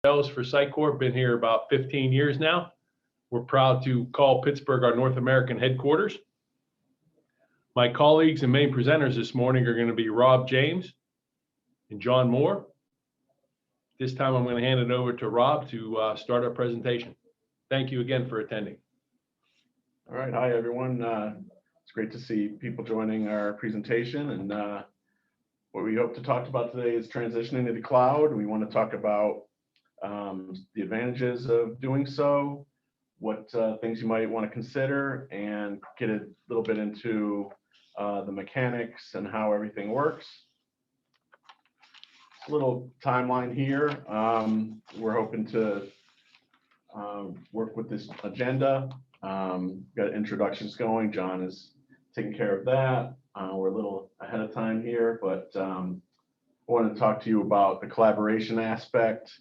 For SYCOR, been here about 15 years now. We're proud to call Pittsburgh our North American headquarters. My colleagues and main presenters this morning are going to be Rob James and John Moore. This time I'm going to hand it over to Rob to start our presentation. Thank you again for attending. All right, hi everyone. It's great to see people joining our presentation, and what we hope to talk about today is transitioning to the cloud. We want to talk about the advantages of doing so, what things you might want to consider, and get a little bit into the mechanics and how everything works. A little timeline here. We're hoping to work with this agenda. Got introductions going. John is taking care of that. We're a little ahead of time here, but I want to talk to you about the collaboration aspect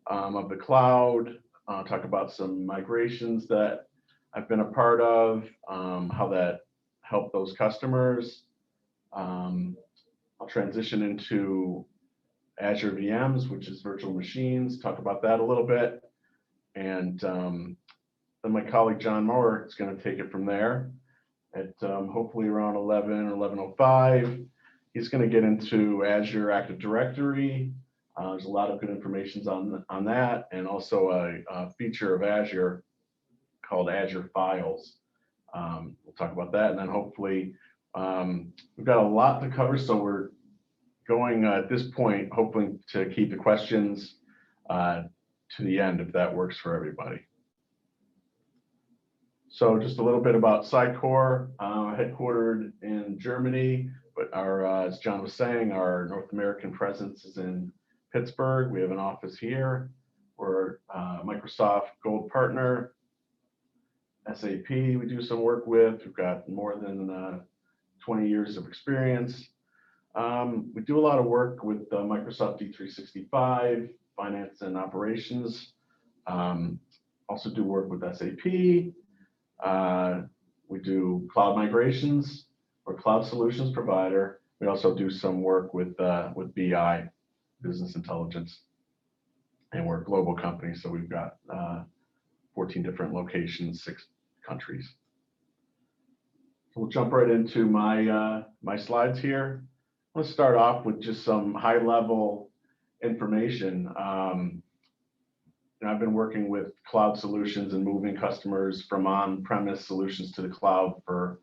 of the cloud, talk about some migrations that I've been a part of, how that helped those customers. I'll transition into Azure VMs, which is virtual machines, talk about that a little bit. And then my colleague John Moore is going to take it from there at hopefully around 11 or 11:05. He's going to get into Azure Active Directory. There's a lot of good information on that, and also a feature of Azure called Azure Files. We'll talk about that, and then hopefully we've got a lot to cover, so we're going at this point hoping to keep the questions to the end if that works for everybody. So just a little bit about SYCOR, headquartered in Germany, but as John was saying, our North American presence is in Pittsburgh. We have an office here. We're Microsoft Gold Partner. SAP we do some work with. We've got more than 20 years of experience. We do a lot of work with Microsoft D365, finance and operations. Also do work with SAP. We do cloud migrations. We're a cloud solutions provider. We also do some work with BI, business intelligence, and we're a global company, so we've got 14 different locations, 6 countries. So we'll jump right into my slides here. Let's start off with just some high-level information. I've been working with cloud solutions and moving customers from on-premise solutions to the cloud for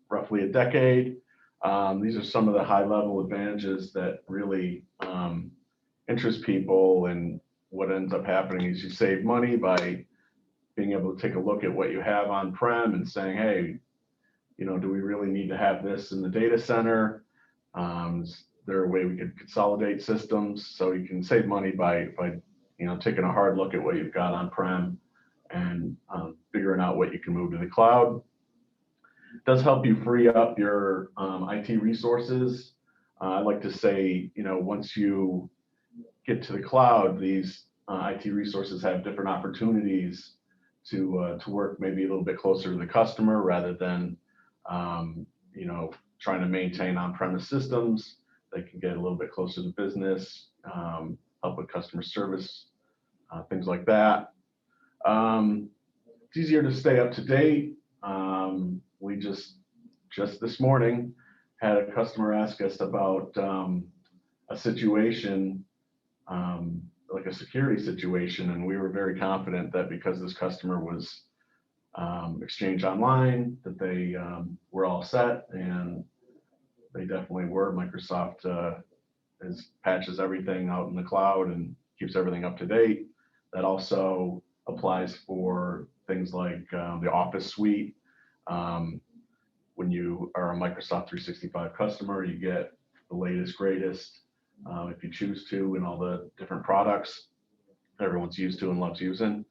roughly a decade. These are some of the high-level advantages that really interest people, and what ends up happening is you save money by being able to take a look at what you have on-prem and saying, hey, do we really need to have this in the data center? Is there a way we could consolidate systems? So you can save money by taking a hard look at what you've got on-prem and figuring out what you can move to the cloud. It does help you free up your IT resources. I like to say, once you get to the cloud, these IT resources have different opportunities to work maybe a little bit closer to the customer rather than trying to maintain on-premise systems. They can get a little bit closer to business, help with customer service, things like that. It's easier to stay up to date. We just this morning had a customer ask us about a situation, like a security situation, and we were very confident that because this customer was Exchange Online, that they were all set, and they definitely were. Microsoft patches everything out in the cloud and keeps everything up to date. That also applies for things like the Office suite. When you are a Microsoft 365 customer, you get the latest, greatest, if you choose to, in all the different products everyone's used to and loves using.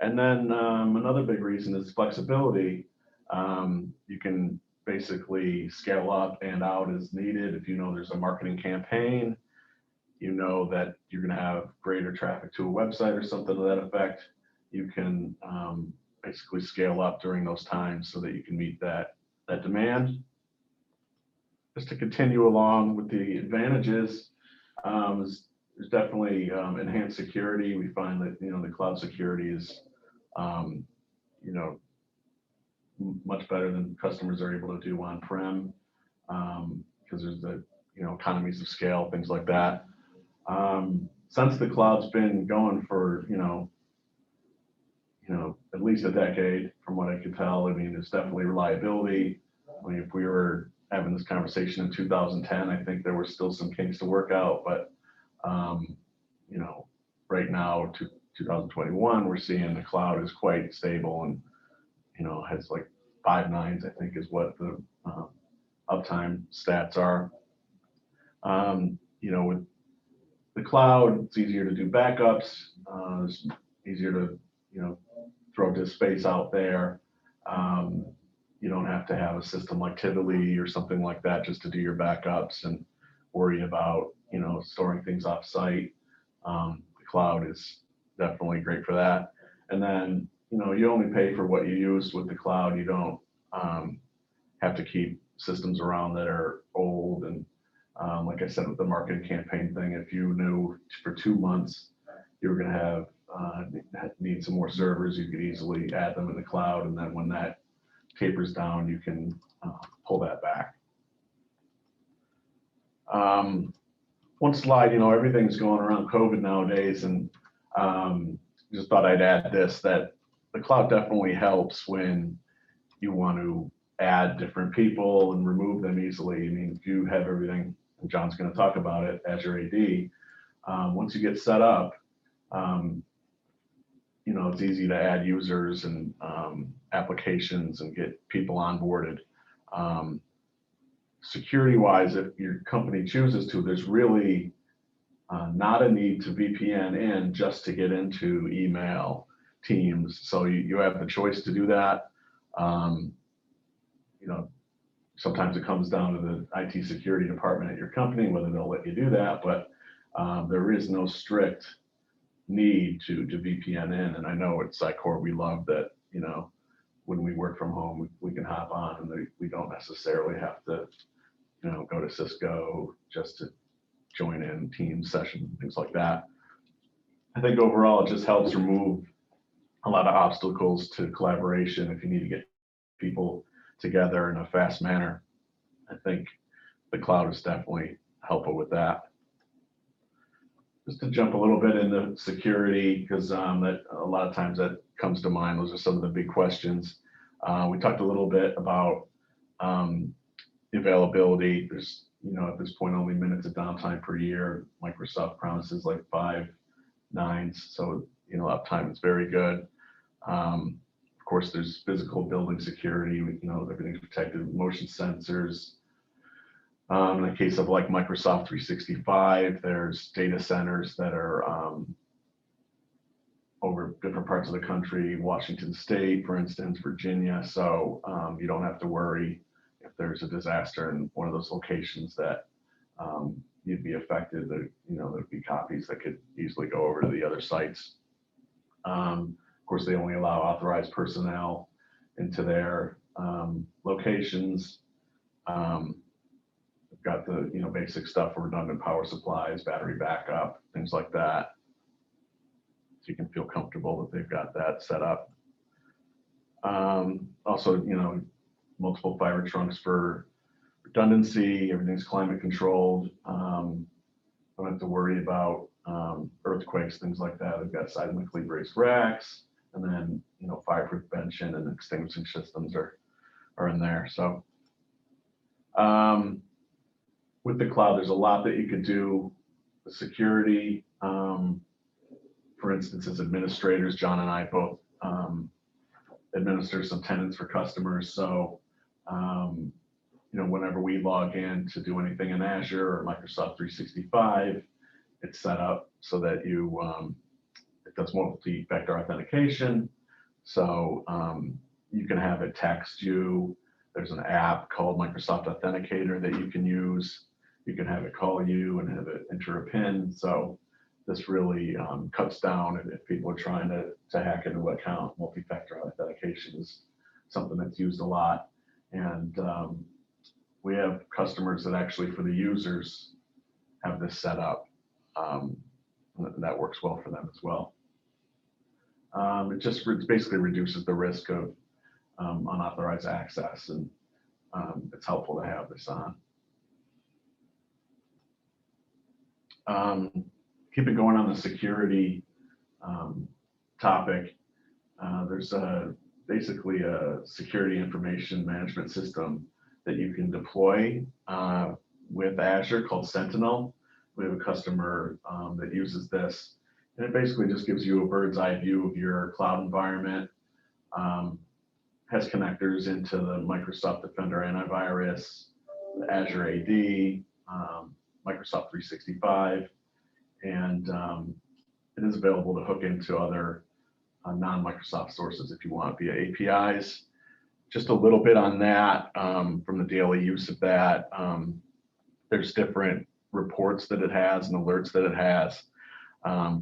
And then another big reason is flexibility. You can basically scale up and out as needed. If there's a marketing campaign, that you're going to have greater traffic to a website or something to that effect, you can basically scale up during those times so that you can meet that demand. Just to continue along with the advantages, there's definitely enhanced security. We find that, the cloud security is, you know, much better than customers are able to do on-prem, because there's the, economies of scale, things like that. Since the cloud's been going for, at least a decade, from what I can tell, I mean, it's definitely reliability. I mean, if we were having this conversation in 2010, I think there were still some kinks to work out, but, right now, 2021, we're seeing the cloud is quite stable and, has like 5 nines, I think is what the uptime stats are. With the cloud, it's easier to do backups. It's easier to, throw disk space out there. You don't have to have a system like Tivoli or something like that just to do your backups and worry about, storing things off site. The cloud is definitely great for that. And then, you only pay for what you use with the cloud. You don't have to keep systems around that are old. And like I said, with the marketing campaign thing, if you knew for 2 months you were going to have need some more servers, you could easily add them in the cloud. And then when that tapers down, you can pull that back. One slide, everything's going around COVID nowadays, and just thought I'd add this, that the cloud definitely helps when you want to add different people and remove them easily. I mean, if you have everything, and John's going to talk about it, Azure AD, once you get set up, it's easy to add users and applications and get people onboarded. Security-wise, if your company chooses to, there's really not a need to VPN in just to get into email, Teams. So you have the choice to do that. Sometimes it comes down to the IT security department at your company, whether they'll let you do that, but there is no strict need to VPN in. And I know at SYCOR, we love that, when we work from home, we can hop on and we don't necessarily have to, go to Cisco just to join in Teams session, things like that. I think overall, it just helps remove a lot of obstacles to collaboration if you need to get people together in a fast manner. I think the cloud is definitely helpful with that. Just to jump a little bit into security, because that a lot of times that comes to mind. Those are some of the big questions. We talked a little bit about availability. There's, at this point, only minutes of downtime per year. Microsoft promises like 5 nines, so uptime is very good. Of course, there's physical building security. Everything's protected with motion sensors. In the case of like Microsoft 365, there's data centers that are over different parts of the country, Washington State, for instance, Virginia. So you don't have to worry if there's a disaster in one of those locations that you'd be affected. There'd be copies that could easily go over to the other sites. Of course, they only allow authorized personnel into their locations. Got the basic stuff for redundant power supplies, battery backup, things like that. So you can feel comfortable that they've got that set up. Also, multiple fiber trunks for redundancy. Everything's climate controlled. Don't have to worry about earthquakes, things like that. They've got seismically braced racks, and then fire prevention and extinguishing systems are in there. So. With the cloud, there's a lot that you could do. The security, for instance, as administrators, John and I both administer some tenants for customers. So, whenever we log in to do anything in Azure or Microsoft 365, it's set up so that it does multi-factor authentication. So you can have it text you. There's an app called Microsoft Authenticator that you can use. You can have it call you and have it enter a PIN. So this really cuts down if people are trying to hack into an account. Multi-factor authentication is something that's used a lot. And we have customers that actually, for the users, have this set up. that works well for them as well. It basically reduces the risk of unauthorized access, and it's helpful to have this on. Keeping going on the security topic, there's basically a security information management system that you can deploy with Azure called Sentinel. We have a customer that uses this, and it basically just gives you a bird's eye view of your cloud environment. Has connectors into the Microsoft Defender antivirus, the Azure AD, Microsoft 365, and it is available to hook into other non-Microsoft sources if you want via APIs. Just a little bit on that from the daily use of that. There's different reports that it has and alerts that it has.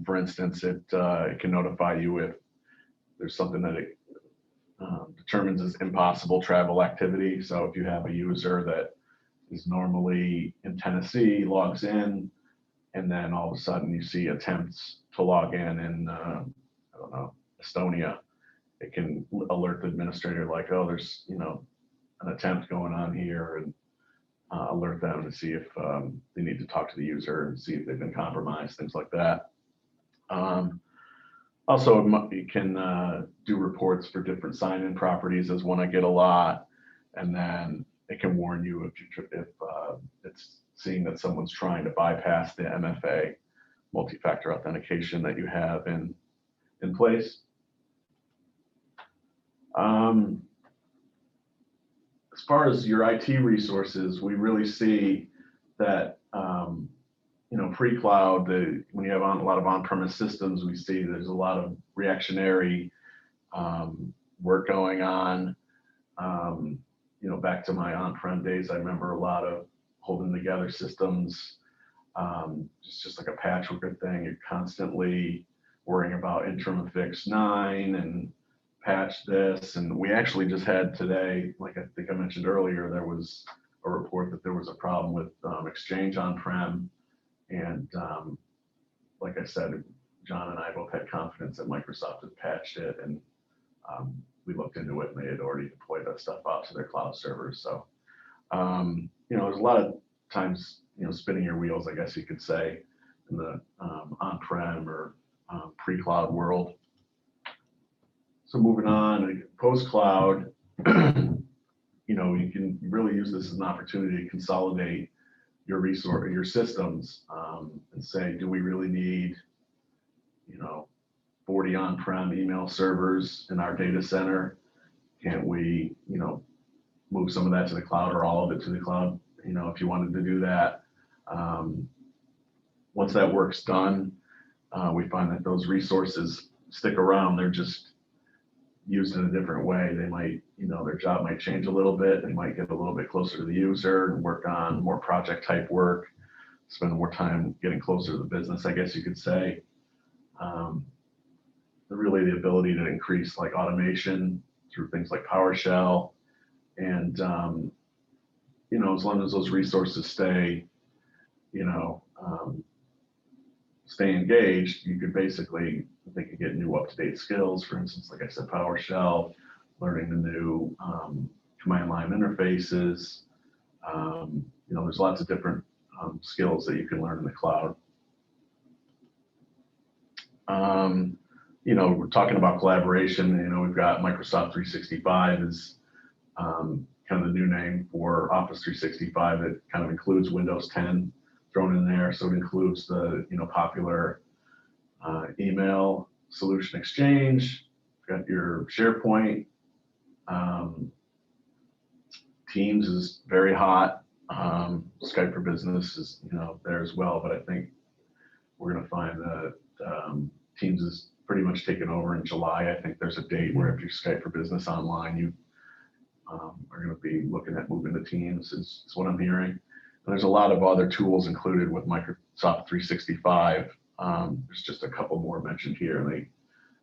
For instance, it can notify you if there's something that it determines as impossible travel activity. So if you have a user that is normally in Tennessee, logs in, and then all of a sudden you see attempts to log in I don't know, Estonia, it can alert the administrator like, oh, there's an attempt going on here, and alert them to see if they need to talk to the user and see if they've been compromised, things like that. Also, you can do reports for different sign-in properties is one I get a lot, and then it can warn you if it's seeing that someone's trying to bypass the MFA, multi-factor authentication, that you have in place. As far as your IT resources, we really see that pre-cloud, when you have a lot of on-premise systems, we see there's a lot of reactionary work going on. Back to my on-prem days, I remember a lot of holding together systems. It's just like a patchwork thing. You're constantly worrying about interim fix 9 and patch this. And we actually just had today, like I think I mentioned earlier, there was a report that there was a problem with Exchange on-prem. And like I said, John and I both had confidence that Microsoft had patched it, and we looked into it, and they had already deployed that stuff out to their cloud servers. So, there's a lot of times, spinning your wheels, I guess you could say, in the on-prem or pre-cloud world. So moving on, post-cloud, you can really use this as an opportunity to consolidate your resource, your systems, and say, do we really need, 40 on-prem email servers in our data center? Can't we, move some of that to the cloud, or all of it to the cloud? If you wanted to do that, once that work's done, we find that those resources stick around. They're just used in a different way. They might, their job might change a little bit. They might get a little bit closer to the user and work on more project type work, spend more time getting closer to the business, I guess you could say. Really the ability to increase like automation through things like PowerShell. And, as long as those resources stay, stay engaged, you could basically, they could get new up-to-date skills. For instance, like I said, PowerShell, learning the new command line interfaces. There's lots of different skills that you can learn in the cloud. We're talking about collaboration. We've got Microsoft 365 is kind of the new name for Office 365. It kind of includes Windows 10 thrown in there. So it includes the popular email solution Exchange. You've got your SharePoint. Teams is very hot. Skype for Business is there as well. But I think we're going to find that Teams is pretty much taken over in July. I think there's a date where if you Skype for Business online, you are going to be looking at moving to Teams, is what I'm hearing. And there's a lot of other tools included with Microsoft 365. There's just a couple more mentioned here, and they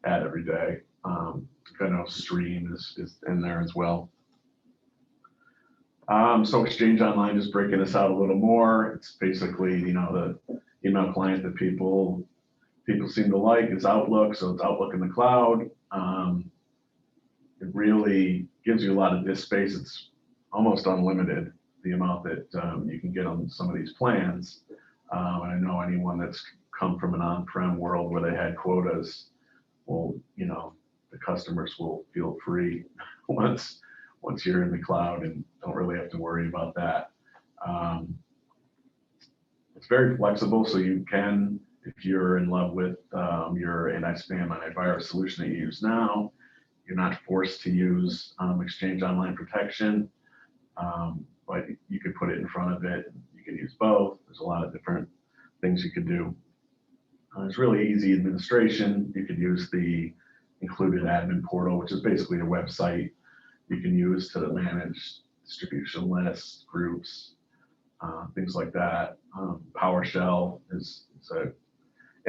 add every day. I know Stream is in there as well. So Exchange Online, just breaking this out a little more. It's basically, the email client that people seem to like is Outlook. So it's Outlook in the cloud. It really gives you a lot of disk space. It's almost unlimited, the amount that you can get on some of these plans. And I know anyone that's come from an on-prem world where they had quotas, well, the customers will feel free once you're in the cloud and don't really have to worry about that. It's very flexible, so you can, if you're in love with your anti-spam, antivirus solution that you use now, you're not forced to use Exchange Online Protection, but you could put it in front of it. You can use both. There's a lot of different things you could do. It's really easy administration. You could use the included admin portal, which is basically a website you can use to manage distribution lists, groups, things like that. PowerShell is a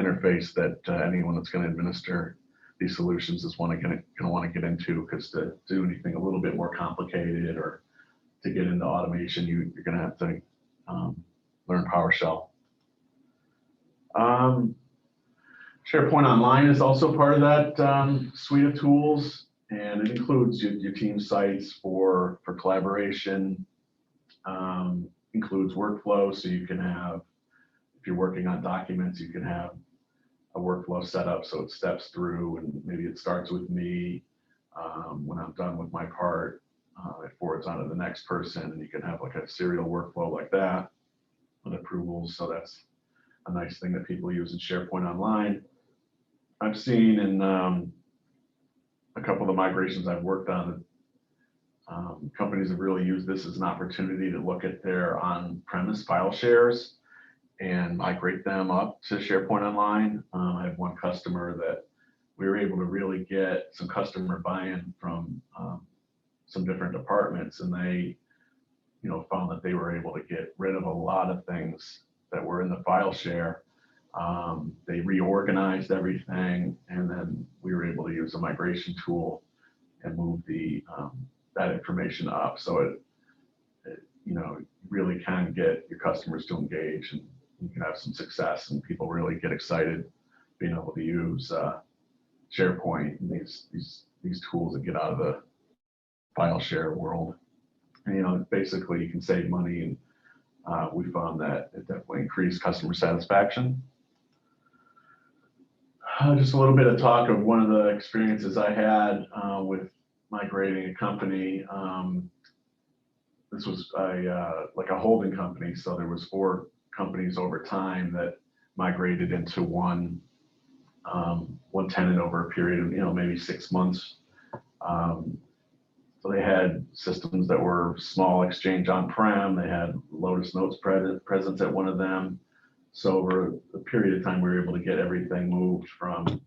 interface that anyone that's going to administer these solutions is going to want to get into, because to do anything a little bit more complicated or to get into automation, you're going to have to learn PowerShell. SharePoint Online is also part of that suite of tools, and it includes your team sites for collaboration, includes workflow, so you can have, if you're working on documents, you can have a workflow set up so it steps through, and maybe it starts with me. When I'm done with my part, it forwards on to the next person, and you can have like a serial workflow like that with approvals. So that's a nice thing that people use in SharePoint Online. I've seen in a couple of the migrations I've worked on, companies have really used this as an opportunity to look at their on-premise file shares and migrate them up to SharePoint Online. I have one customer that we were able to really get some customer buy-in from some different departments, and they, found that they were able to get rid of a lot of things that were in the file share. They reorganized everything, and then we were able to use a migration tool and move that information up. So it really can get your customers to engage, and you can have some success, and people really get excited being able to use SharePoint and these tools that get out of the file share world. And basically you can save money, and we found that it definitely increased customer satisfaction. Just a little bit of talk of one of the experiences I had with migrating a company. This was like a holding company, so there was 4 companies over time that migrated into one tenant over a period of maybe 6 months. So they had systems that were small Exchange on-prem. They had Lotus Notes presence at one of them. So over a period of time, we were able to get everything moved from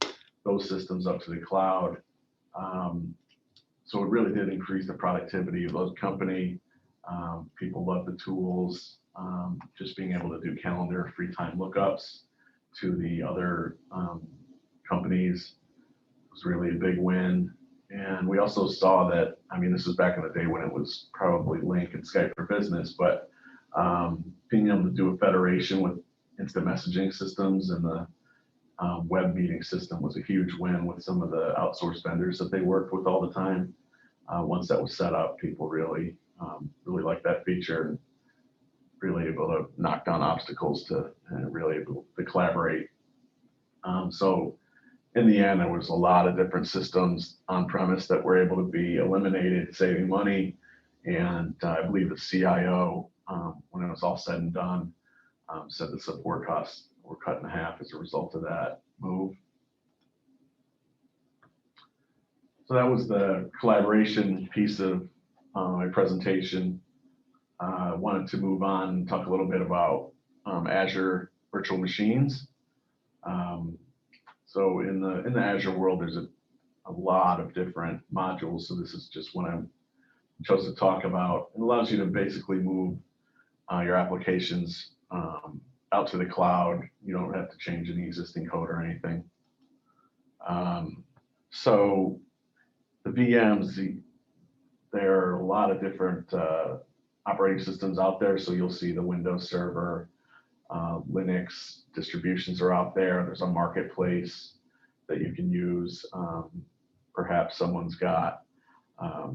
those systems up to the cloud. So it really did increase the productivity of those company. People love the tools. Just being able to do calendar free time lookups to the other companies was really a big win. And we also saw that, this was back in the day when it was probably Link and Skype for Business, but being able to do a federation with instant messaging systems and the web meeting system was a huge win with some of the outsourced vendors that they worked with all the time. Once that was set up, people really liked that feature, and really able to knock down obstacles and really able to collaborate. So in the end, there was a lot of different systems on premise that were able to be eliminated, saving money. And I believe the CIO, when it was all said and done, said the support costs were cut in half as a result of that move. So that was the collaboration piece of my presentation. I wanted to move on and talk a little bit about Azure virtual machines. So in the Azure world, there's a lot of different modules. So this is just one I chose to talk about. It allows you to basically move your applications out to the cloud. You don't have to change any existing code or anything. So the VMs, there are a lot of different operating systems out there. So you'll see the Windows Server, Linux distributions are out there. There's a marketplace that you can use. Perhaps someone's got a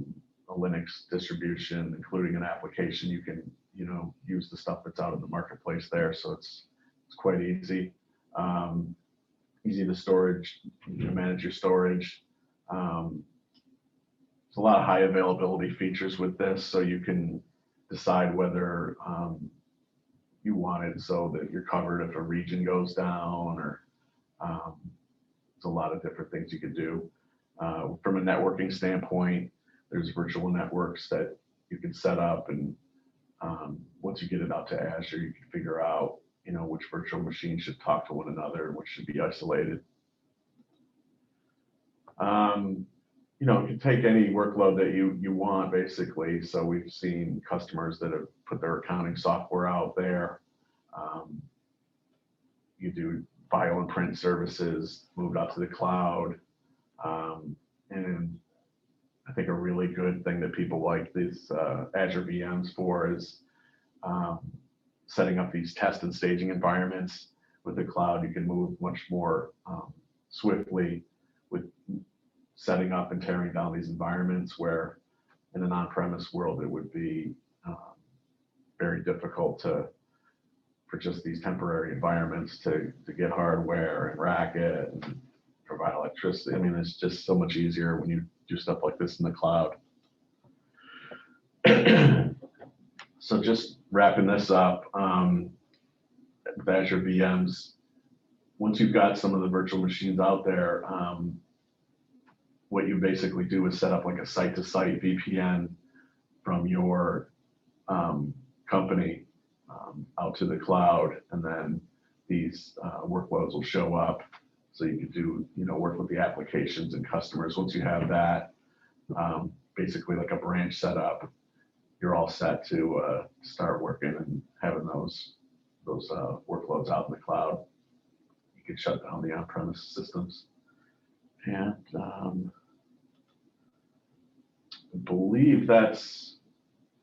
Linux distribution, including an application. You can, use the stuff that's out in the marketplace there. So it's quite easy. Easy to storage, manage your storage. There's a lot of high availability features with this, so you can decide whether you want it so that you're covered if a region goes down, or there's a lot of different things you could do. From a networking standpoint, there's virtual networks that you can set up, and once you get it out to Azure, you can figure out which virtual machines should talk to one another and which should be isolated. You can take any workload that you want, basically. So we've seen customers that have put their accounting software out there. You do file and print services, moved out to the cloud. And I think a really good thing that people like these Azure VMs for is setting up these test and staging environments. With the cloud, you can move much more swiftly with setting up and tearing down these environments, where in an on-premise world it would be very difficult for just these temporary environments to get hardware and rack it and provide electricity. I mean, it's just so much easier when you do stuff like this in the cloud. So just wrapping this up, with Azure VMs, once you've got some of the virtual machines out there, what you basically do is set up like a site-to-site VPN from your company out to the cloud, and then these workloads will show up. So you can do, work with the applications and customers. Once you have that, basically like a branch set up, you're all set to start working and having those workloads out in the cloud. You can shut down the on-premise systems. And I believe that's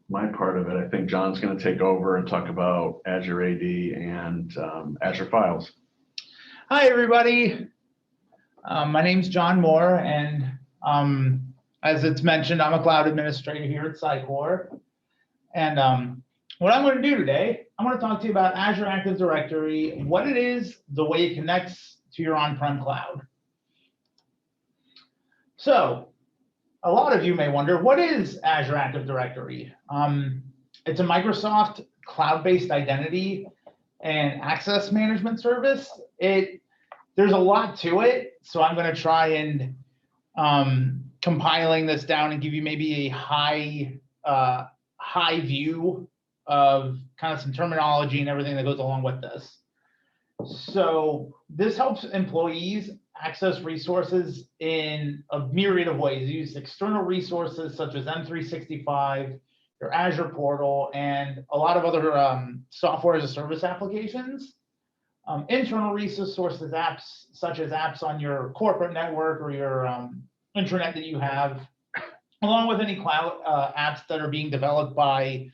my part of it. I think John's going to take over and talk about Azure AD and Azure Files. Hi, everybody. My name's John Moore, and as it's mentioned, I'm a cloud administrator here at SYCOR. And what I'm going to do today, I'm going to talk to you about Azure Active Directory, what it is, the way it connects to your on-prem cloud. So a lot of you may wonder, what is Azure Active Directory? It's a Microsoft cloud-based identity and access management service. There's a lot to it, so I'm going to try and compiling this down and give you maybe a high view of kind of some terminology and everything that goes along with this. So this helps employees access resources in a myriad of ways. You use external resources such as M365, your Azure portal, and a lot of other software as a service applications. Internal resources, apps such as apps on your corporate network or your intranet that you have, along with any cloud apps that are being developed by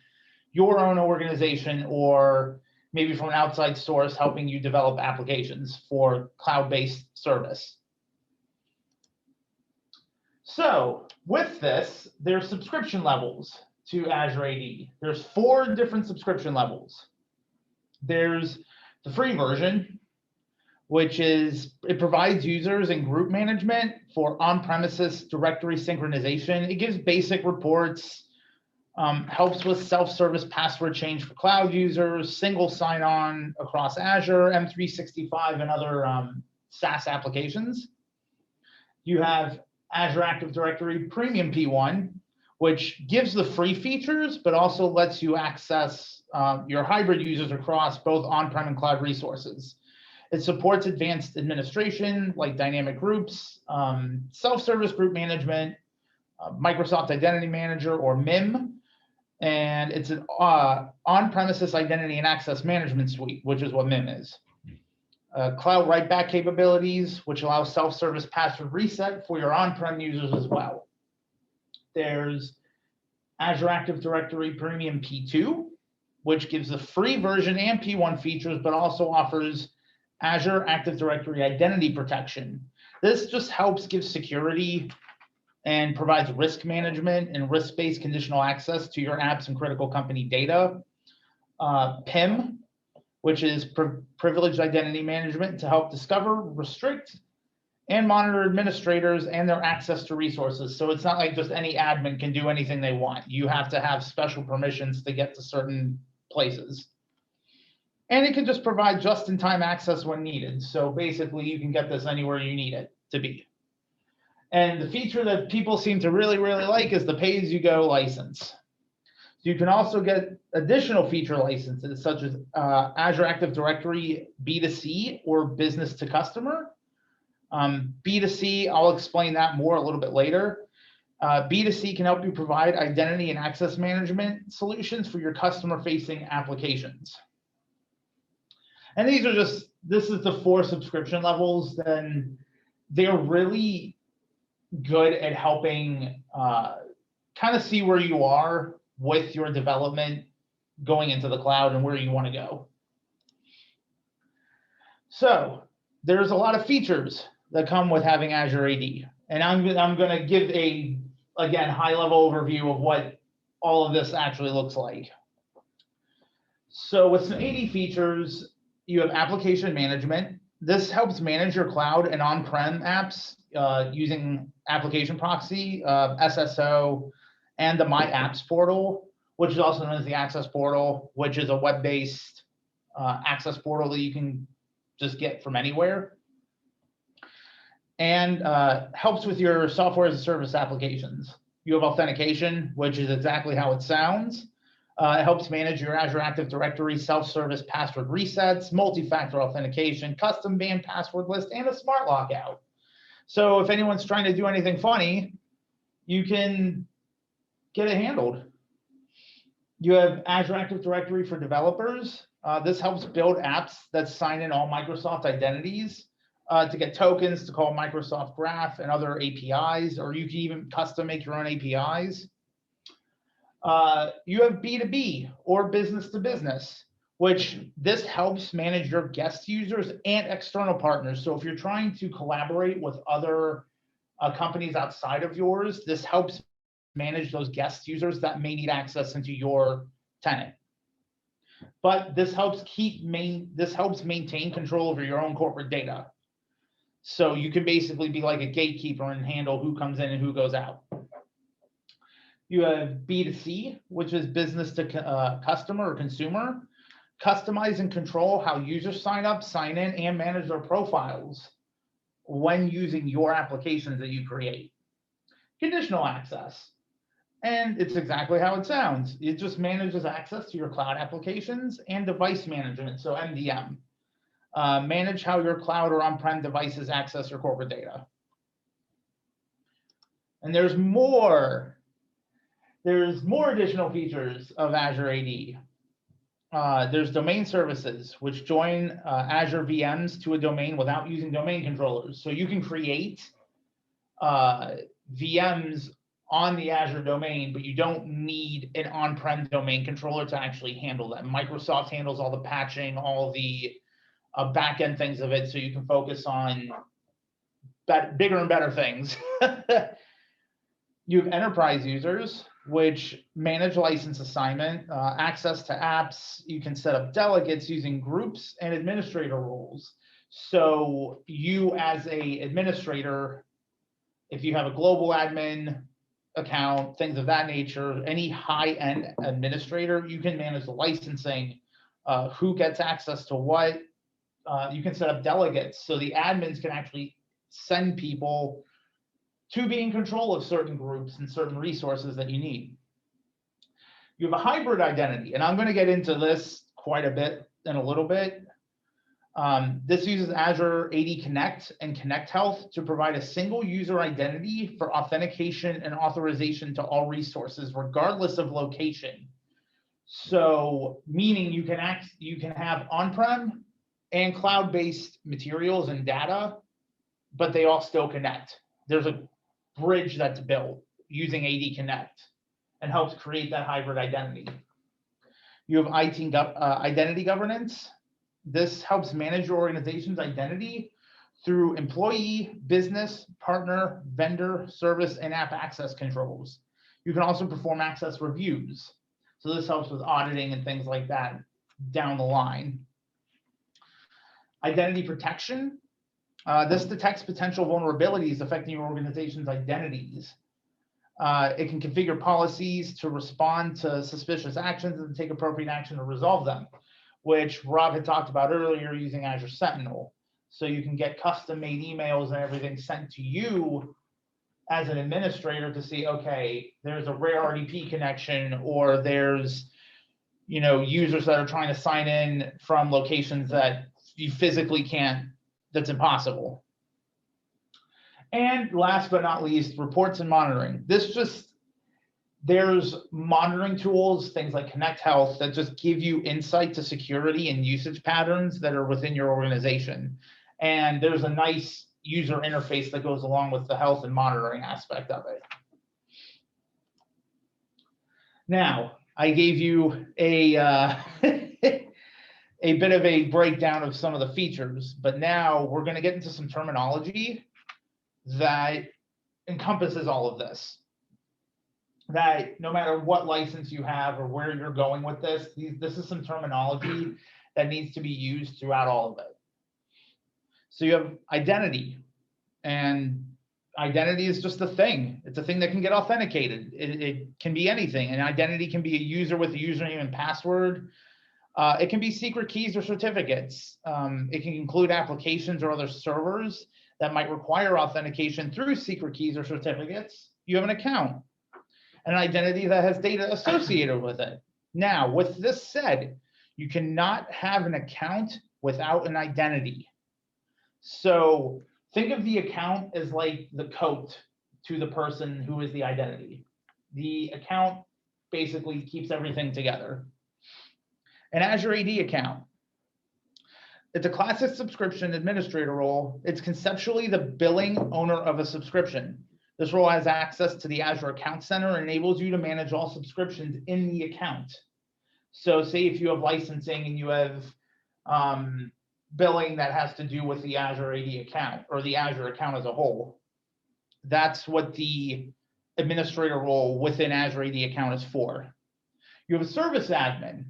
your own organization or maybe from an outside source helping you develop applications for cloud-based service. So with this, there's subscription levels to Azure AD. There's 4 different subscription levels. There's the free version, which is, it provides users and group management for on-premises directory synchronization. It gives basic reports, helps with self-service password change for cloud users, single sign-on across Azure, M365, and other SaaS applications. You have Azure Active Directory Premium P1, which gives the free features, but also lets you access your hybrid users across both on-prem and cloud resources. It supports advanced administration like dynamic groups, self-service group management, Microsoft Identity Manager or MIM, and it's an on-premises identity and access management suite, which is what MIM is. Cloud write-back capabilities, which allow self-service password reset for your on-prem users as well. There's Azure Active Directory Premium P2, which gives the free version and P1 features, but also offers Azure Active Directory identity protection. This just helps give security and provides risk management and risk-based conditional access to your apps and critical company data. PIM, which is privileged identity management, to help discover, restrict, and monitor administrators and their access to resources. So it's not like just any admin can do anything they want. You have to have special permissions to get to certain places. And it can just provide just-in-time access when needed. So basically, you can get this anywhere you need it to be. And the feature that people seem to really, really like is the pay-as-you-go license. You can also get additional feature licenses, such as Azure Active Directory B2C or business to customer. B2C, I'll explain that more a little bit later. B2C can help you provide identity and access management solutions for your customer-facing applications. And these are just, this is the 4 subscription levels. Then they're really good at helping kind of see where you are with your development going into the cloud and where you want to go. So there's a lot of features that come with having Azure AD. And I'm going to give a, again, high-level overview of what all of this actually looks like. So with some AD features, you have application management. This helps manage your cloud and on-prem apps using application proxy, SSO, and the My Apps portal, which is also known as the Access portal, which is a web-based access portal that you can just get from anywhere. And helps with your software as a service applications. You have Authentication, which is exactly how it sounds. It helps manage your Azure Active Directory, self-service password resets, multi-factor authentication, custom banned password list, and a smart lockout. So if anyone's trying to do anything funny, you can get it handled. You have Azure Active Directory for developers. This helps build apps that sign in all Microsoft identities to get tokens to call Microsoft Graph and other APIs, or you can even custom make your own APIs. You have B2B or business to business, which this helps manage your guest users and external partners. So if you're trying to collaborate with other companies outside of yours, this helps manage those guest users that may need access into your tenant. But this helps maintain control over your own corporate data. So you can basically be like a gatekeeper and handle who comes in and who goes out. You have B2C, which is business to customer or consumer. Customize and control how users sign up, sign in, and manage their profiles when using your applications that you create. Conditional access. And it's exactly how it sounds. It just manages access to your cloud applications and device management, so MDM. Manage how your cloud or on-prem devices access your corporate data. And there's more additional features of Azure AD. There's domain services, which join Azure VMs to a domain without using domain controllers. So you can create VMs on the Azure domain, but you don't need an on-prem domain controller to actually handle them. Microsoft handles all the patching, all the back-end things of it, so you can focus on bigger and better things. You have enterprise users, which manage license assignment, access to apps. You can set up delegates using groups and administrator roles. So you as a administrator, if you have a global admin account, things of that nature, any high-end administrator, you can manage the licensing, who gets access to what. You can set up delegates, so the admins can actually send people to be in control of certain groups and certain resources that you need. You have a hybrid identity, and I'm going to get into this quite a bit in a little bit. This uses Azure Id Connect and Connect Health to provide a single user identity for authentication and authorization to all resources, regardless of location. So, meaning you can have on-prem and cloud-based materials and data, but they all still connect. There's a bridge that's built using Id Connect and helps create that hybrid identity. You have identity governance. This helps manage your organization's identity through employee, business, partner, vendor, service, and app access controls. You can also perform access reviews. So this helps with auditing and things like that down the line. Identity protection. This detects potential vulnerabilities affecting your organization's identities. It can configure policies to respond to suspicious actions and take appropriate action to resolve them, which Rob had talked about earlier using Azure Sentinel. So you can get custom-made emails and everything sent to you as an administrator to see, okay, there's a rare RDP connection, or there's, users that are trying to sign in from locations that you physically can't, that's impossible. And last but not least, reports and monitoring. There's monitoring tools, things like Connect Health, that just give you insight to security and usage patterns that are within your organization. And there's a nice user interface that goes along with the health and monitoring aspect of it. Now, I gave you a, a bit of a breakdown of some of the features, but now we're going to get into some terminology that encompasses all of this. That no matter what license you have or where you're going with this, this is some terminology that needs to be used throughout all of it. So you have identity, and identity is just a thing. It's a thing that can get authenticated. It can be anything. An identity can be a user with a username and password. It can be secret keys or certificates. It can include applications or other servers that might require authentication through secret keys or certificates. You have an account, an identity that has data associated with it. Now, with this said, you cannot have an account without an identity. So think of the account as like the coat to the person who is the identity. The account basically keeps everything together. An Azure AD account. It's a classic subscription administrator role. It's conceptually the billing owner of a subscription. This role has access to the Azure Account Center and enables you to manage all subscriptions in the account. So say if you have licensing and you have billing that has to do with the Azure AD account or the Azure account as a whole, that's what the administrator role within Azure AD account is for. You have a service admin.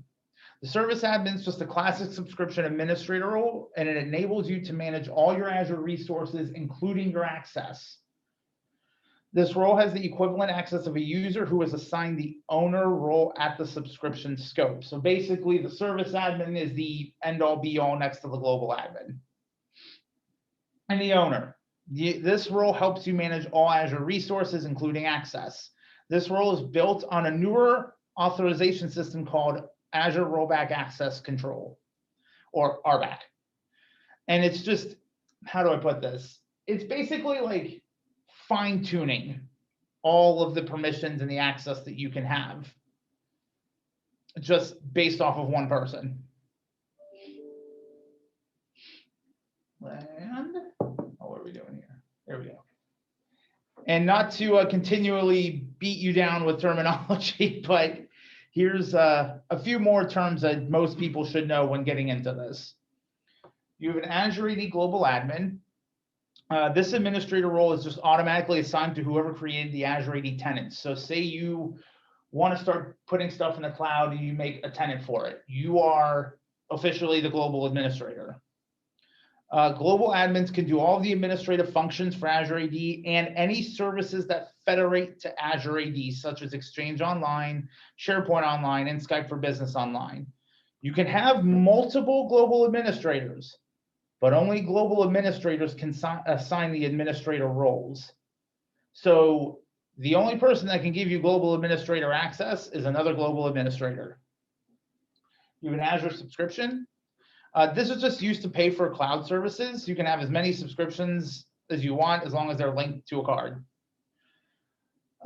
The service admin is just a classic subscription administrator role, and it enables you to manage all your Azure resources, including your access. This role has the equivalent access of a user who is assigned the owner role at the subscription scope. So basically, the service admin is the end-all be-all next to the global admin. And the owner. This role helps you manage all Azure resources, including access. This role is built on a newer authorization system called Azure Rollback Access Control, or RBAC. And it's just, how do I put this? It's basically like fine-tuning all of the permissions and the access that you can have just based off of one person. And, what are we doing here? There we go. And not to continually beat you down with terminology, but here's a few more terms that most people should know when getting into this. You have an Azure AD Global Admin. This administrator role is just automatically assigned to whoever created the Azure AD tenants. So say you want to start putting stuff in the cloud and you make a tenant for it. You are officially the global administrator. Global admins can do all the administrative functions for Azure AD and any services that federate to Azure AD, such as Exchange Online, Sharepoint Online, and Skype for Business Online. You can have multiple global administrators, but only global administrators can assign the administrator roles. So the only person that can give you global administrator access is another global administrator. You have an Azure subscription. This is just used to pay for cloud services. You can have as many subscriptions as you want, as long as they're linked to a card.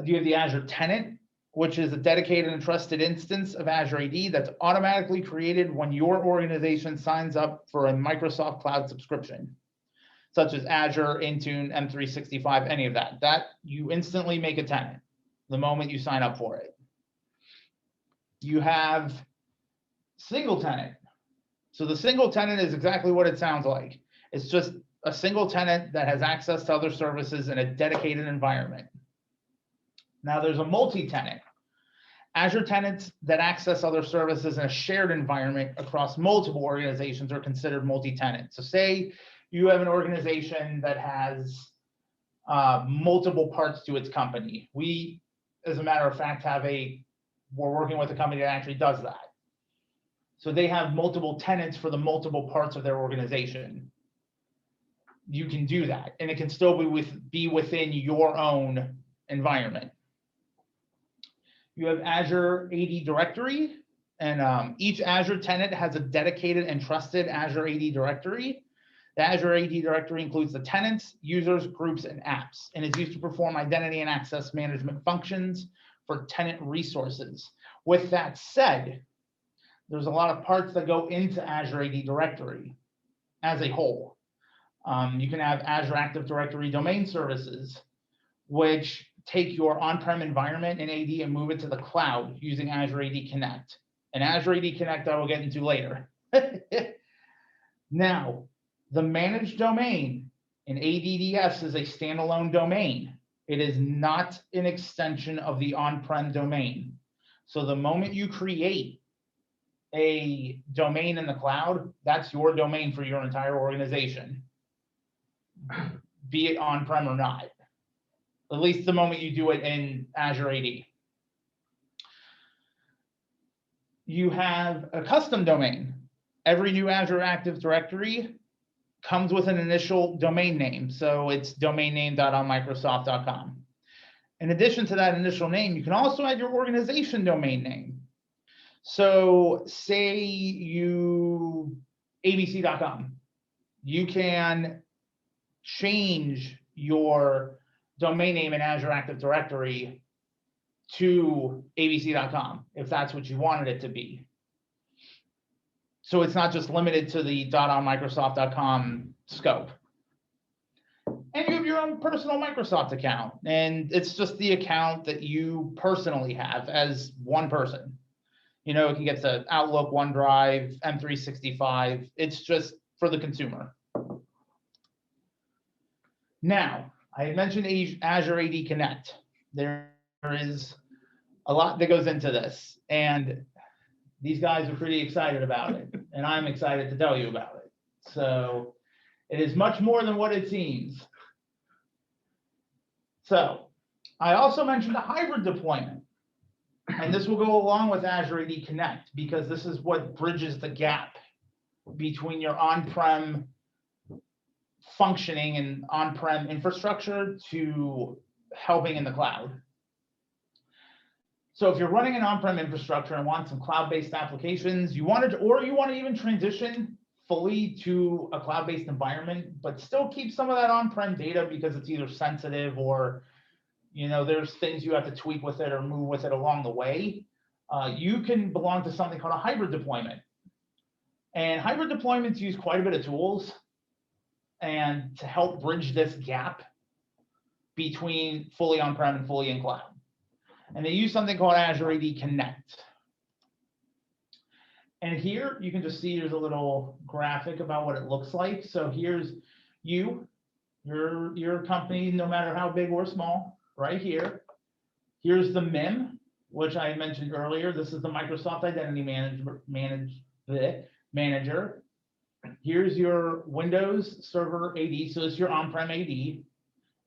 You have the Azure tenant, which is a dedicated and trusted instance of Azure AD that's automatically created when your organization signs up for a Microsoft Cloud subscription, such as Azure, Intune, M365, any of that. That you instantly make a tenant the moment you sign up for it. You have single tenant. So the single tenant is exactly what it sounds like. It's just a single tenant that has access to other services in a dedicated environment. Now there's a multi-tenant. Azure tenants that access other services in a shared environment across multiple organizations are considered multi-tenant. So say you have an organization that has multiple parts to its company. We, as a matter of fact, we're working with a company that actually does that. So they have multiple tenants for the multiple parts of their organization. You can do that, and it can still be within your own environment. You have Azure AD Directory, and each Azure tenant has a dedicated and trusted Azure AD Directory. The Azure AD Directory includes the tenants, users, groups, and apps, and is used to perform identity and access management functions for tenant resources. With that said, there's a lot of parts that go into Azure AD Directory as a whole. You can have Azure Active Directory domain services, which take your on-prem environment in AD and move it to the cloud using Azure AD Connect. And Azure AD Connect I will get into later. Now, the managed domain in ADDS is a standalone domain. It is not an extension of the on-prem domain. So the moment you create a domain in the cloud, that's your domain for your entire organization, be it on-prem or not. At least the moment you do it in Azure AD. You have a custom domain. Every new Azure Active Directory comes with an initial domain name. So it's domainname.onmicrosoft.com. In addition to that initial name, you can also add your organization domain name. So say you abc.com. You can change your domain name in Azure Active Directory to abc.com if that's what you wanted it to be. So it's not just limited to the .onmicrosoft.com scope. And you have your own personal Microsoft account, and it's just the account that you personally have as one person. You know, it can get to Outlook, OneDrive, M365. It's just for the consumer. Now, I had mentioned Azure AD Connect. There is a lot that goes into this, and these guys are pretty excited about it, and I'm excited to tell you about it. So it is much more than what it seems. So I also mentioned a hybrid deployment, and this will go along with Azure AD Connect because this is what bridges the gap between your on-prem functioning and on-prem infrastructure to helping in the cloud. So if you're running an on-prem infrastructure and want some cloud-based applications, you want to even transition fully to a cloud-based environment, but still keep some of that on-prem data because it's either sensitive or, you know, there's things you have to tweak with it or move with it along the way. You can belong to something called a hybrid deployment. And hybrid deployments use quite a bit of tools and to help bridge this gap between fully on-prem and fully in cloud. And they use something called Azure AD Connect. And here you can just see there's a little graphic about what it looks like. So here's your company, no matter how big or small, right here. Here's the MIM, which I mentioned earlier. This is the Microsoft Identity Manager. Here's your Windows Server AD, so it's your on-prem AD.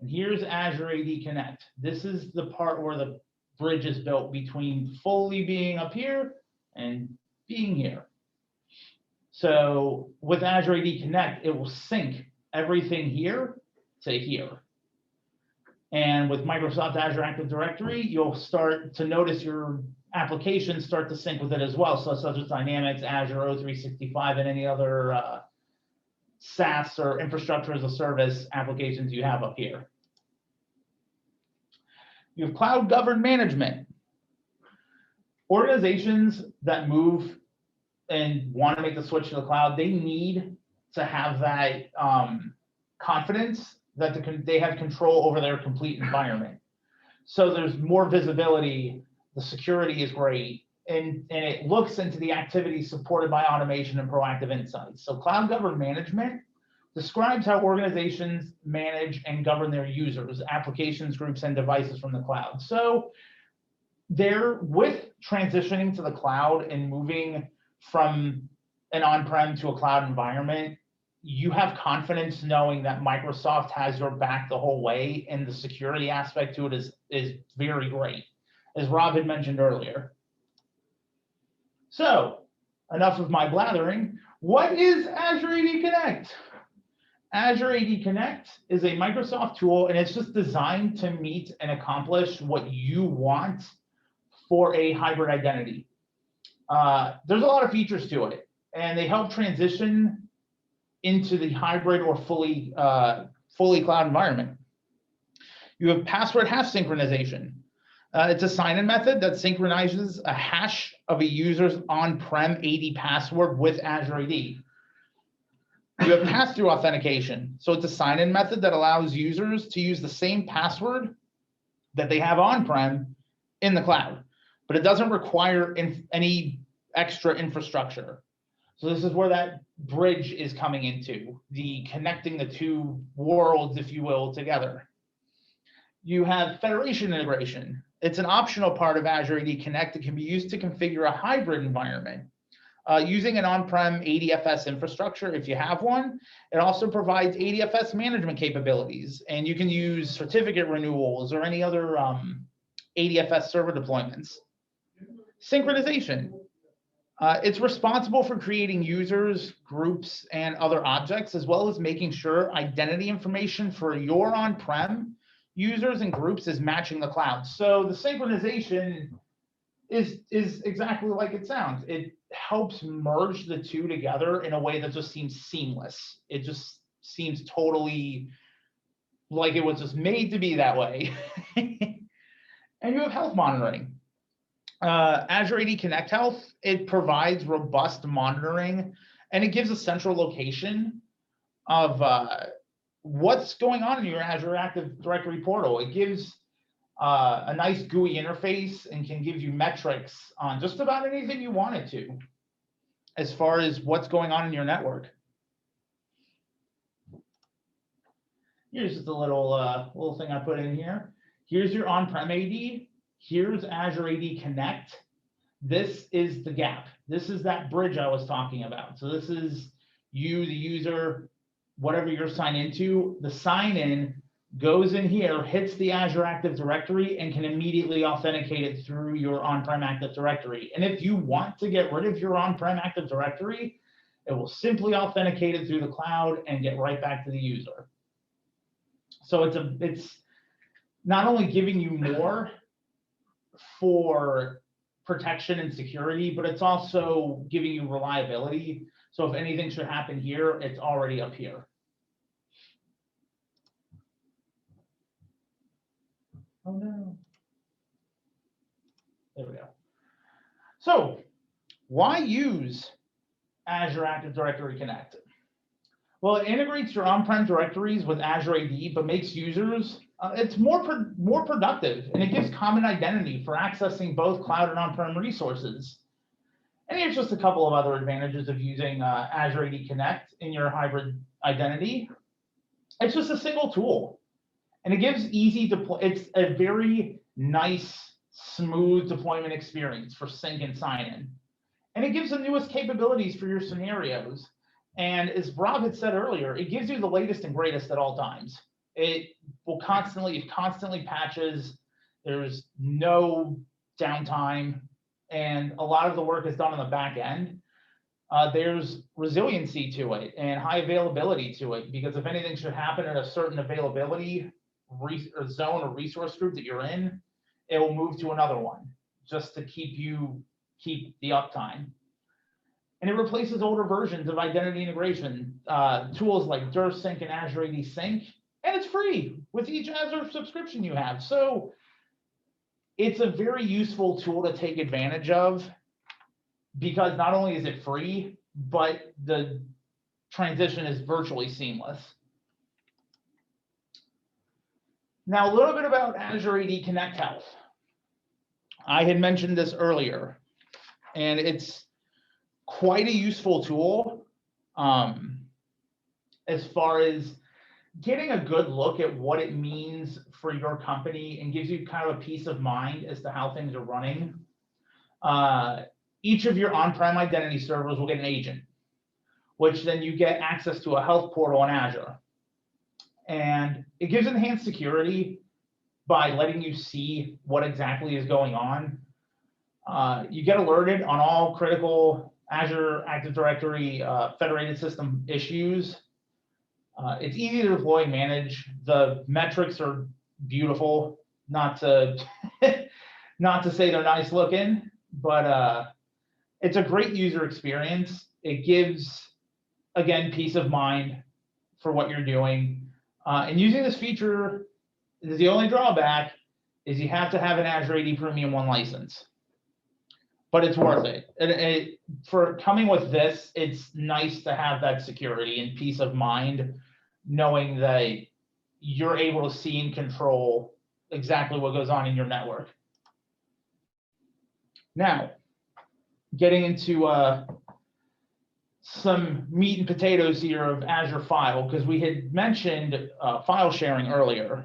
And here's Azure AD Connect. This is the part where the bridge is built between fully being up here and being here. So with Azure AD Connect, it will sync everything here to here. And with Microsoft Azure Active Directory, you'll start to notice your applications start to sync with it as well. So such as Dynamics, Azure O365, and any other SaaS or infrastructure as a service applications you have up here. You have cloud governed management. Organizations that move and want to make the switch to the cloud, they need to have that confidence that they have control over their complete environment. So there's more visibility, the security is great, and it looks into the activities supported by automation and proactive insights. So cloud governed management describes how organizations manage and govern their users, applications, groups, and devices from the cloud. So they're with transitioning to the cloud and moving from an on-prem to a cloud environment, you have confidence knowing that Microsoft has your back the whole way, and the security aspect to it is very great, as Rob had mentioned earlier. So enough of my blathering. What is Azure Id Connect? Azure Id Connect is a Microsoft tool, and it's just designed to meet and accomplish what you want for a hybrid identity. There's a lot of features to it, and they help transition into the hybrid or fully cloud environment. You have password hash synchronization. It's a sign-in method that synchronizes a hash of a user's on-prem AD password with Azure AD. You have pass-through authentication. So it's a sign-in method that allows users to use the same password that they have on-prem in the cloud, but it doesn't require any extra infrastructure. So this is where that bridge is coming into, the connecting the two worlds, if you will, together. You have federation integration. It's an optional part of Azure Id Connect that can be used to configure a hybrid environment. Using an on-prem ADFS infrastructure, if you have one, it also provides ADFS management capabilities, and you can use certificate renewals or any other ADFS server deployments. Synchronization. It's responsible for creating users, groups, and other objects, as well as making sure identity information for your on-prem users and groups is matching the cloud. So the synchronization is exactly like it sounds. It helps merge the two together in a way that just seems seamless. It just seems totally like it was just made to be that way. And you have health monitoring. Azure Id Connect Health, it provides robust monitoring, and it gives a central location of what's going on in your Azure Active Directory portal. It gives a nice GUI interface and can give you metrics on just about anything you want it to, as far as what's going on in your network. Here's just a little thing I put in here. Here's your on-prem AD. Here's Azure Id Connect. This is the gap. This is that bridge I was talking about. So this is you, the user, whatever you're signed into. The sign-in goes in here, hits the Azure Active Directory, and can immediately authenticate it through your on-prem Active Directory. And if you want to get rid of your on-prem Active Directory, it will simply authenticate it through the cloud and get right back to the user. So it's not only giving you more for protection and security, but it's also giving you reliability. So if anything should happen here, it's already up here. Oh no. There we go. So why use Azure Active Directory Connect? Well, it integrates your on-prem directories with Azure AD, but makes users, it's more productive, and it gives common identity for accessing both cloud and on-prem resources. And here's just a couple of other advantages of using Azure AD Connect in your hybrid identity. It's just a single tool, and it gives easy deploy. It's a very nice, smooth deployment experience for sync and sign-in. And it gives the newest capabilities for your scenarios. And as Rob had said earlier, it gives you the latest and greatest at all times. It constantly patches. There's no downtime, and a lot of the work is done on the back end. There's resiliency to it and high availability to it, because if anything should happen at a certain availability zone or resource group that you're in, it will move to another one just to keep the uptime. And it replaces older versions of identity integration, tools like DirSync and Azure AD Sync, and it's free with each Azure subscription you have. So it's a very useful tool to take advantage of, because not only is it free, but the transition is virtually seamless. Now, a little bit about Azure AD Connect Health. I had mentioned this earlier. and it's quite a useful tool as far as getting a good look at what it means for your company and gives you kind of a peace of mind as to how things are running. Each of your on-prem identity servers will get an agent, which then you get access to a health portal in Azure. And it gives enhanced security by letting you see what exactly is going on. You get alerted on all critical Azure Active Directory federated system issues. It's easy to deploy and manage. The metrics are beautiful. Not to not to say they're nice looking, but it's a great user experience. It gives, again, peace of mind for what you're doing. And using this feature, the only drawback is you have to have an Azure AD Premium 1 license, but it's worth it. For coming with this, it's nice to have that security and peace of mind, knowing that you're able to see and control exactly what goes on in your network. Now, getting into some meat and potatoes here of Azure File, because we had mentioned file sharing earlier.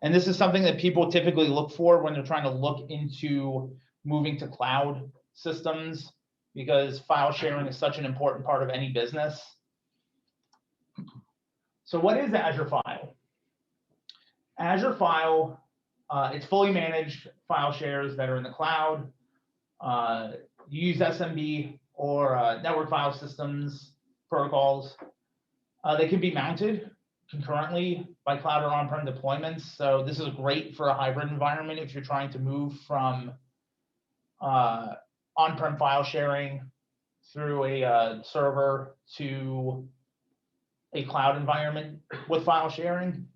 And this is something that people typically look for when they're trying to look into moving to cloud systems, because file sharing is such an important part of any business. So what is Azure File? Azure File, it's fully managed file shares that are in the cloud. You use SMB or network file systems protocols. They can be mounted concurrently by cloud or on-prem deployments. So this is great for a hybrid environment if you're trying to move from on-prem file sharing through a server to a cloud environment with file sharing.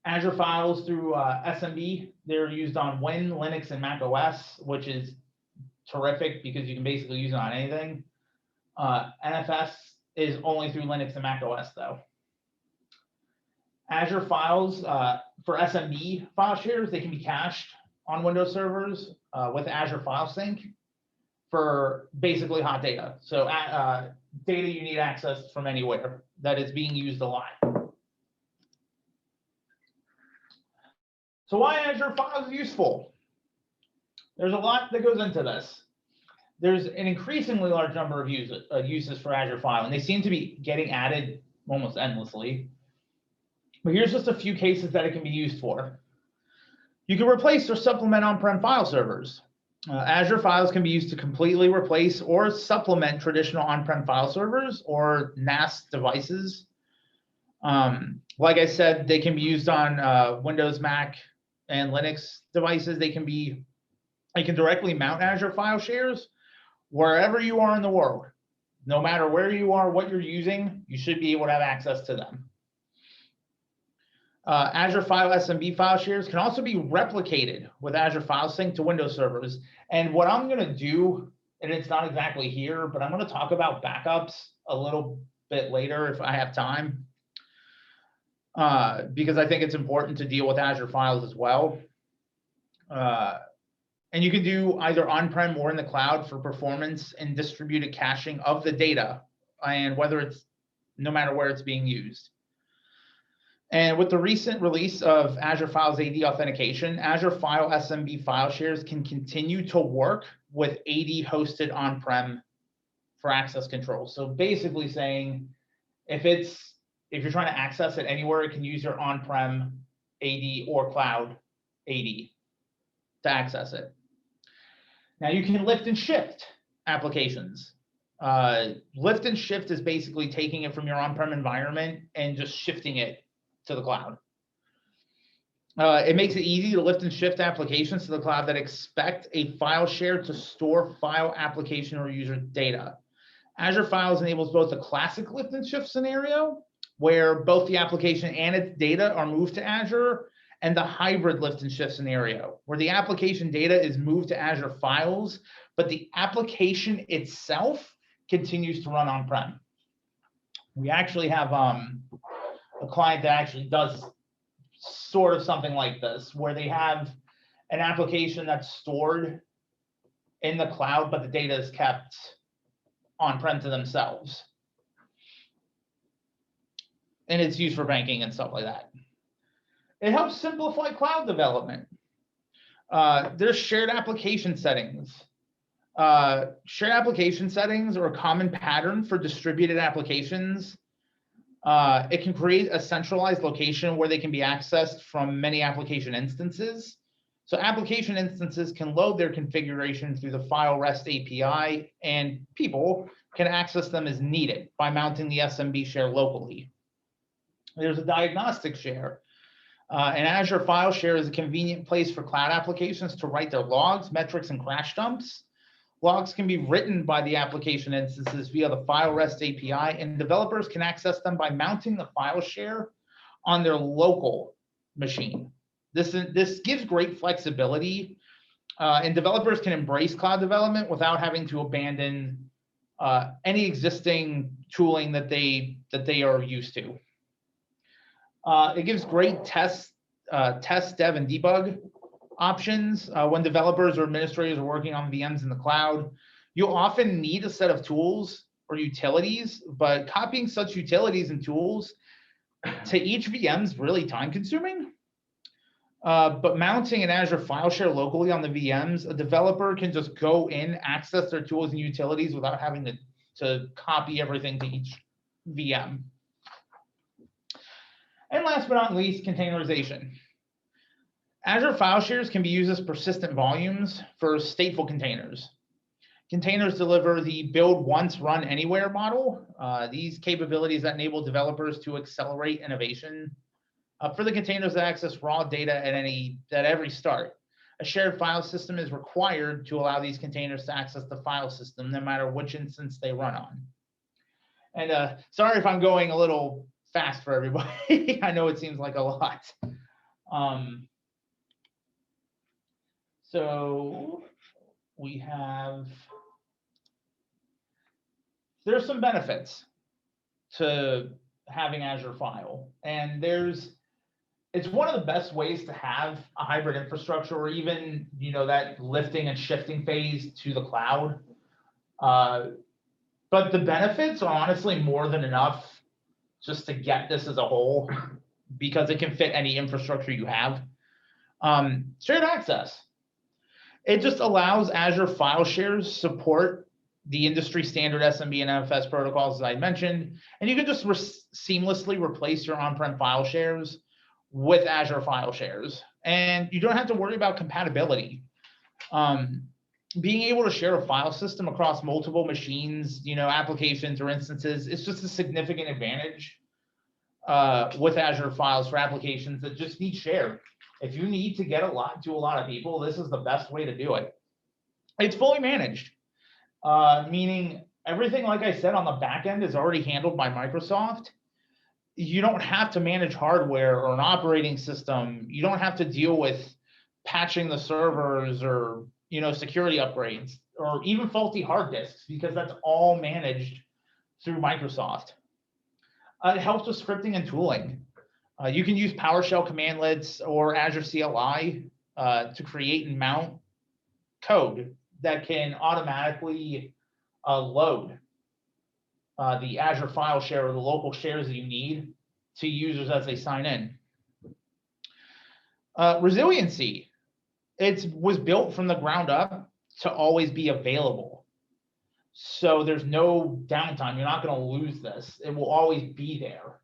Azure Files through SMB, they're used on Win, Linux, and Mac OS, which is terrific because you can basically use it on anything. NFS is only through Linux and Mac OS though. Azure Files for SMB file shares, they can be cached on Windows servers with Azure File Sync for basically hot data. So data you need access from anywhere that is being used a lot. So why Azure Files is useful? There's a lot that goes into this. There's an increasingly large number of uses for Azure File, and they seem to be getting added almost endlessly. But here's just a few cases that it can be used for. You can replace or supplement on-prem file servers. Azure Files can be used to completely replace or supplement traditional on-prem file servers or NAS devices. Like I said, they can be used on Windows, Mac, and Linux devices. They can directly mount Azure File shares wherever you are in the world. No matter where you are, what you're using, you should be able to have access to them. Azure File SMB file shares can also be replicated with Azure File Sync to Windows servers. And what I'm going to do, and it's not exactly here, but I'm going to talk about backups a little bit later if I have time, because I think it's important to deal with Azure Files as well. And you can do either on-prem or in the cloud for performance and distributed caching of the data, and whether it's no matter where it's being used. And with the recent release of Azure Files AD Authentication, Azure File SMB file shares can continue to work with AD hosted on-prem for access control. So basically saying if you're trying to access it anywhere, it can use your on-prem AD or cloud AD to access it. Now you can lift and shift applications. Lift and shift is basically taking it from your on-prem environment and just shifting it to the cloud. It makes it easy to lift and shift applications to the cloud that expect a file share to store file, application, or user data. Azure Files enables both the classic lift and shift scenario, where both the application and its data are moved to Azure, and the hybrid lift and shift scenario, where the application data is moved to Azure Files, but the application itself continues to run on-prem. We actually have a client that actually does sort of something like this, where they have an application that's stored in the cloud, but the data is kept on-prem to themselves. And it's used for banking and stuff like that. It helps simplify cloud development. There's shared application settings. Shared application settings are a common pattern for distributed applications. It can create a centralized location where they can be accessed from many application instances. So application instances can load their configuration through the File REST API, and people can access them as needed by mounting the SMB share locally. There's a diagnostic share. An Azure File Share is a convenient place for cloud applications to write their logs, metrics, and crash dumps. Logs can be written by the application instances via the File REST API, and developers can access them by mounting the file share on their local machine. This gives great flexibility, and developers can embrace cloud development without having to abandon any existing tooling that they are used to. It gives great test, dev, and debug options when developers or administrators are working on VMs in the cloud. You'll often need a set of tools or utilities, but copying such utilities and tools to each VM is really time-consuming. But mounting an Azure File Share locally on the VMs, a developer can just go in, access their tools and utilities without having to copy everything to each VM. And last but not least, containerization. Azure File Shares can be used as persistent volumes for stateful containers. Containers deliver the build once, run anywhere model. These capabilities that enable developers to accelerate innovation. For the containers that access raw data at every start, a shared file system is required to allow these containers to access the file system, no matter which instance they run on. And sorry if I'm going a little fast for everybody. I know it seems like a lot. So we have, there's some benefits to having Azure File, and it's one of the best ways to have a hybrid infrastructure, or even, that lifting and shifting phase to the cloud. But the benefits are honestly more than enough just to get this as a whole, because it can fit any infrastructure you have. Shared access. It just allows Azure File Shares support the industry standard SMB and NFS protocols that I mentioned, and you can just seamlessly replace your on-prem file shares with Azure File Shares, and you don't have to worry about compatibility. Being able to share a file system across multiple machines, applications or instances, it's just a significant advantage with Azure Files for applications that just need shared. If you need to get a lot to a lot of people, this is the best way to do it. It's fully managed, meaning everything, like I said, on the back end is already handled by Microsoft. You don't have to manage hardware or an operating system. You don't have to deal with patching the servers or security upgrades or even faulty hard disks, because that's all managed through Microsoft. It helps with scripting and tooling. You can use PowerShell commandlets or Azure CLI to create and mount code that can automatically load the Azure File Share or the local shares that you need to users as they sign in. Resiliency. It was built from the ground up to always be available. So there's no downtime. You're not going to lose this. It will always be there.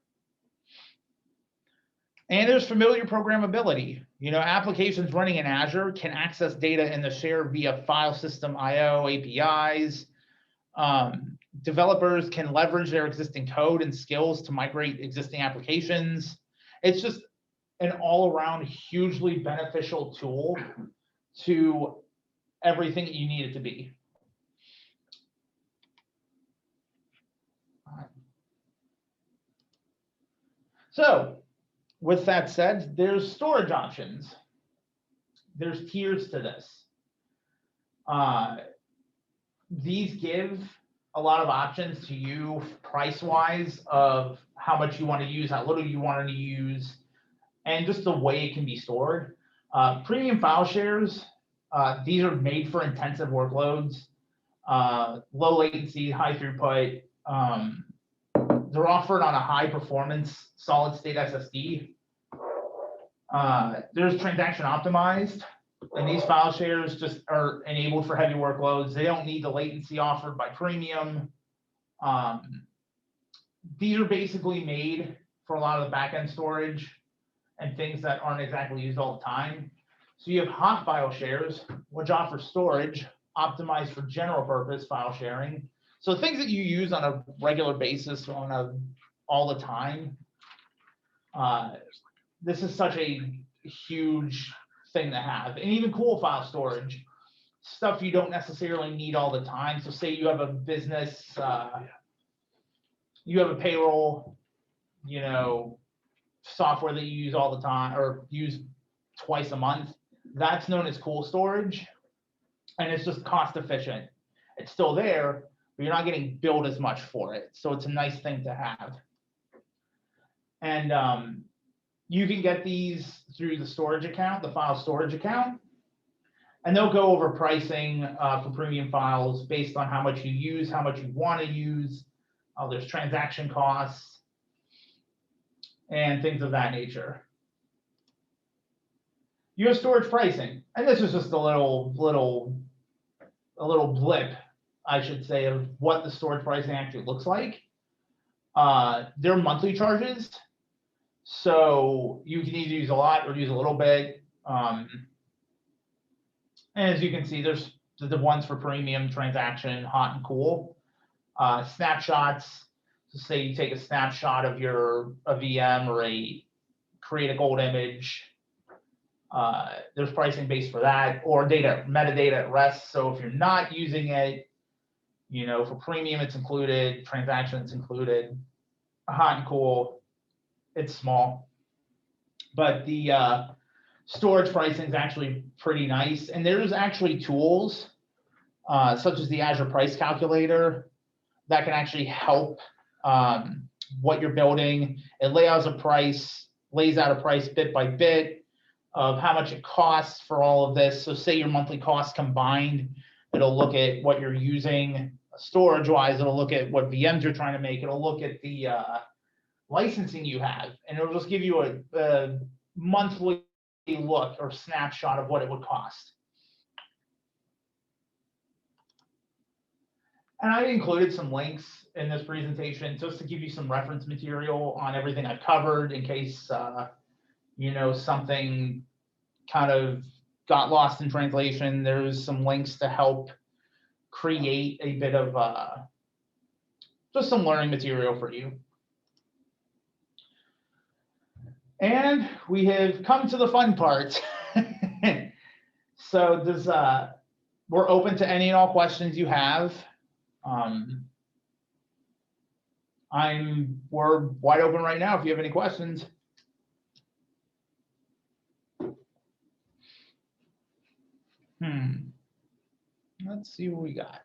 And there's familiar programmability. Applications running in Azure can access data in the share via file system IO APIs. Developers can leverage their existing code and skills to migrate existing applications. It's just an all-around hugely beneficial tool to everything that you need it to be. So with that said, there's storage options. There's tiers to this. These give a lot of options to you price-wise of how much you want to use, how little you want to use, and just the way it can be stored. Premium file shares These are made for intensive workloads, low latency, high throughput. They're offered on a high performance solid state SSD. There's transaction optimized, and these file shares just are enabled for heavy workloads. They don't need the latency offered by premium. These are basically made for a lot of the backend storage and things that aren't exactly used all the time. So you have hot file shares, which offer storage optimized for general purpose file sharing. So things that you use on a regular basis all the time. This is such a huge thing to have. And even cool file storage, stuff you don't necessarily need all the time. So say you have a business, you have a payroll, software that you use all the time or use twice a month. That's known as cool storage. And it's just cost efficient. It's still there, but you're not getting billed as much for it. So it's a nice thing to have. And you can get these through the storage account, the file storage account. And they'll go over pricing for premium files based on how much you use, how much you want to use. There's transaction costs and things of that nature. You have storage pricing, and this is just a little blip, I should say, of what the storage pricing actually looks like. They're monthly charges, so you can either use a lot or use a little bit. And as you can see, there's the ones for premium, transaction, hot and cool. Snapshots, so say you take a snapshot of a VM or create a gold image. There's pricing based for that, or metadata at rest. So if you're not using it, for premium, it's included, transaction, it's included, hot and cool, it's small. But the storage pricing is actually pretty nice. And there's actually tools, such as the Azure Price Calculator, that can actually help what you're building. It lays out a price bit by bit of how much it costs for all of this. So say your monthly costs combined, it'll look at what you're using storage-wise, it'll look at what VMs you're trying to make, it'll look at the licensing you have, and it'll just give you a monthly look or snapshot of what it would cost. And I included some links in this presentation just to give you some reference material on everything I've covered in case something kind of got lost in translation. There's some links to help create a bit of just some learning material for you. And we have come to the fun part. So we're open to any and all questions you have. We're wide open right now if you have any questions. Let's see what we got.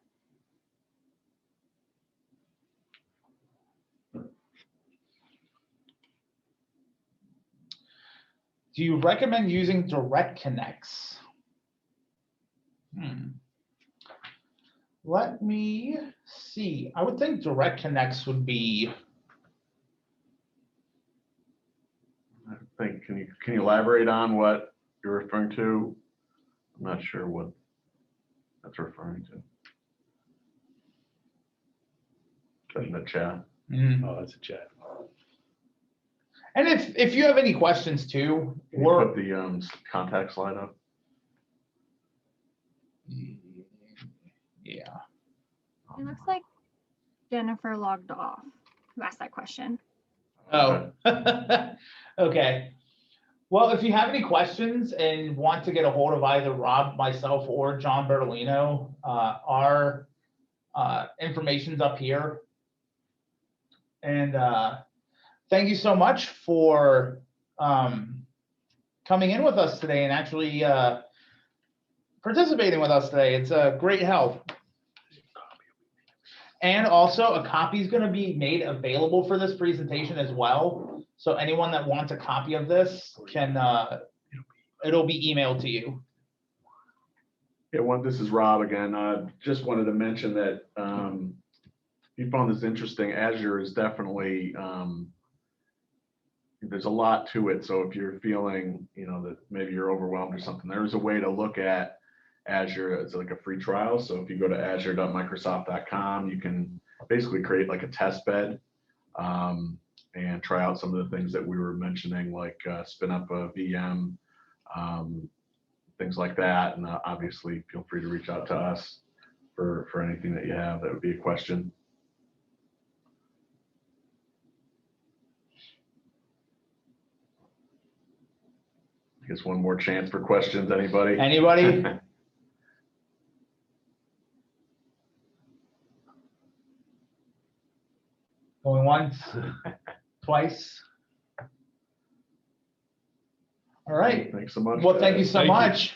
Do you recommend using direct connects? Let me see. I would think direct connects would be. I think, can you elaborate on what you're referring to? I'm not sure what that's referring to. Put in the chat. Oh, that's a chat. And if you have any questions too, Can you put the contact slide up? Yeah. It looks like Jennifer logged off, who asked that question. Oh, okay. Well, if you have any questions and want to get a hold of either Rob, myself, or John Bertolino, our information's up here. And thank you so much for coming in with us today and actually participating with us today. It's a great help. And also a copy is going to be made available for this presentation as well. So anyone that wants a copy of this can, it'll be emailed to you. Yeah, this is Rob again. Just wanted to mention that you found this interesting. Azure is definitely, there's a lot to it. So if you're feeling, that maybe you're overwhelmed or something, there's a way to look at Azure as like a free trial. So if you go to azure.microsoft.com, you can basically create like a test bed and try out some of the things that we were mentioning, like spin up a VM, things like that. And obviously feel free to reach out to us for anything that you have that would be a question. I guess one more chance for questions. Anybody? Anybody? Going once, twice. All right. Thanks so much. Well, thank you so Thank you. much.